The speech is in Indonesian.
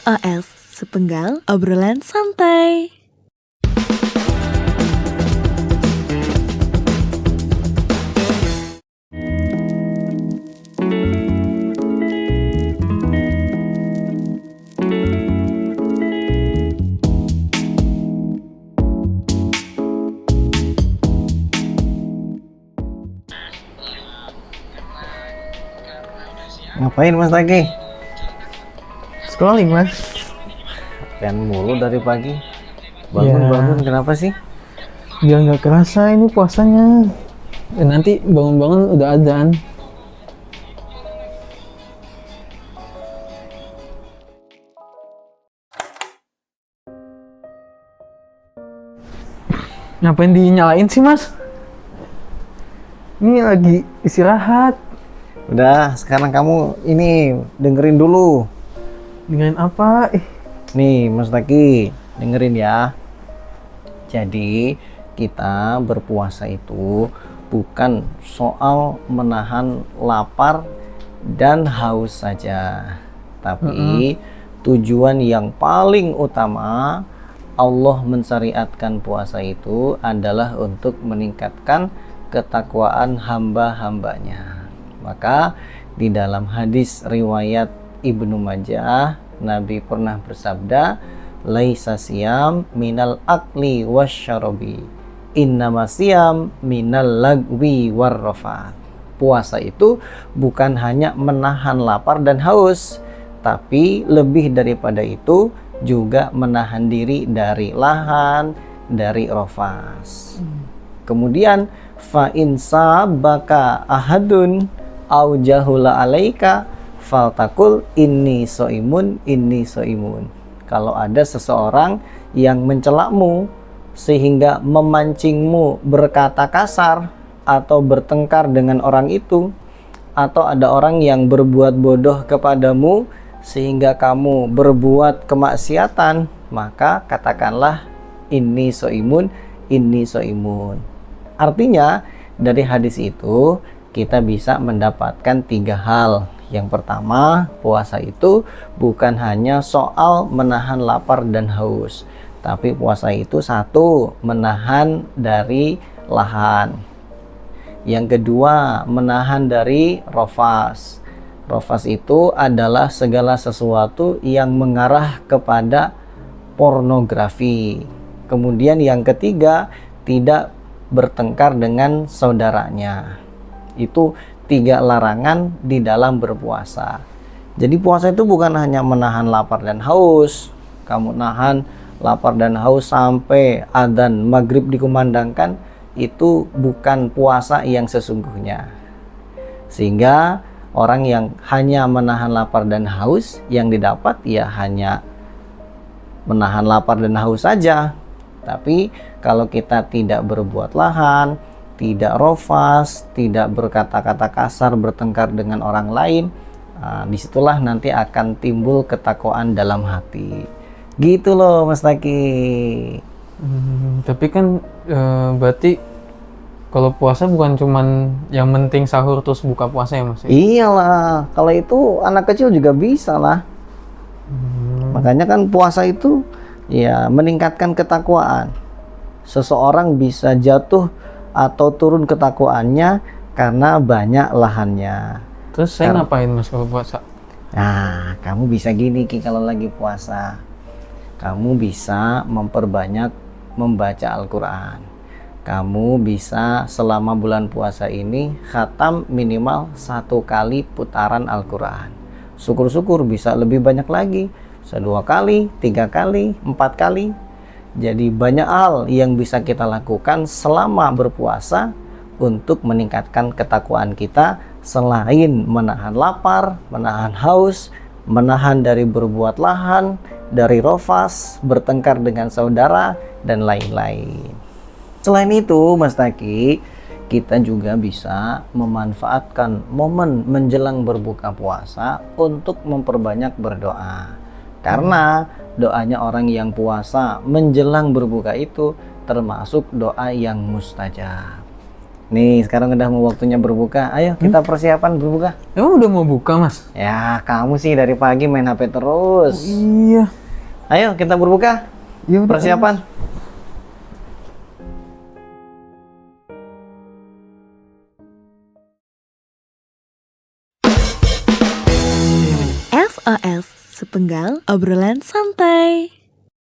SOS, sepenggal obrolan santai. Ngapain Mas lagi? Scrolling mas. Pengen mulu dari pagi. Bangun, kenapa sih? Biar nggak kerasa ini puasanya. Nanti bangun-bangun udah adzan. Ngapain dinyalain sih mas? Ini lagi istirahat. Udah, sekarang kamu ini dengerin dulu. Dengerin apa? Nih Mas Taki, dengerin ya. Jadi kita berpuasa itu bukan soal menahan lapar dan haus saja, tapi tujuan yang paling utama Allah mensyariatkan puasa itu adalah untuk meningkatkan ketakwaan hamba-hambanya. Maka di dalam hadis riwayat Ibnu Majah, Nabi pernah bersabda, laisa siyam minal akli wasyarabi, innama siyam minal lagwi warrafath. Puasa itu bukan hanya menahan lapar dan haus, tapi lebih daripada itu juga menahan diri dari lahan, dari rofas. Kemudian fa in sabaka ahadun au jahula alaika faltakul inni soimun. Kalau ada seseorang yang mencelamu sehingga memancingmu berkata kasar atau bertengkar dengan orang itu, atau ada orang yang berbuat bodoh kepadamu sehingga kamu berbuat kemaksiatan, maka katakanlah inni soimun. Artinya dari hadis itu kita bisa mendapatkan 3 hal. Yang pertama, puasa itu bukan hanya soal menahan lapar dan haus, tapi puasa itu 1, menahan dari lahan. Yang kedua, menahan dari rofas. Rofas itu adalah segala sesuatu yang mengarah kepada pornografi. Kemudian yang ketiga, tidak bertengkar dengan saudaranya. Itu 3 larangan di dalam berpuasa. Jadi puasa itu bukan hanya menahan lapar dan haus. Kamu nahan lapar dan haus sampai adzan maghrib dikumandangkan, itu bukan puasa yang sesungguhnya. Sehingga orang yang hanya menahan lapar dan haus, yang didapat ya hanya menahan lapar dan haus saja. Tapi kalau kita tidak berbuat lahan, tidak rofas, tidak berkata-kata kasar, bertengkar dengan orang lain, disitulah nanti akan timbul ketakwaan dalam hati. Gitu loh Mas Taki. Tapi kan berarti kalau puasa bukan cuman yang penting sahur terus buka puasa ya mas? Iyalah, kalau itu anak kecil juga bisa lah. Makanya kan puasa itu ya meningkatkan ketakwaan. Seseorang bisa jatuh atau turun ketakwaannya karena banyak lahannya. Terus saya ngapain mas kalau puasa? Nah, kamu bisa gini Ki, kalau lagi puasa. Kamu bisa memperbanyak membaca Al-Quran. Kamu bisa selama bulan puasa ini khatam minimal 1 kali putaran Al-Quran. Syukur-syukur bisa lebih banyak lagi, bisa 2 kali, 3 kali, 4 kali. Jadi banyak hal yang bisa kita lakukan selama berpuasa untuk meningkatkan ketakwaan kita, selain menahan lapar, menahan haus, menahan dari berbuat lahan, dari rofas, bertengkar dengan saudara, dan lain-lain. Selain itu Mas Taki, kita juga bisa memanfaatkan momen menjelang berbuka puasa untuk memperbanyak berdoa. Karena doanya orang yang puasa menjelang berbuka itu termasuk doa yang mustajab. Nih, sekarang udah mau waktunya berbuka. Ayo, kita persiapan berbuka. Emang udah mau buka, Mas? Ya, kamu sih dari pagi main HP terus. Iya. Ayo, kita berbuka. Ya udah, Persiapan. SOS Sepenggal Obrolan Santai.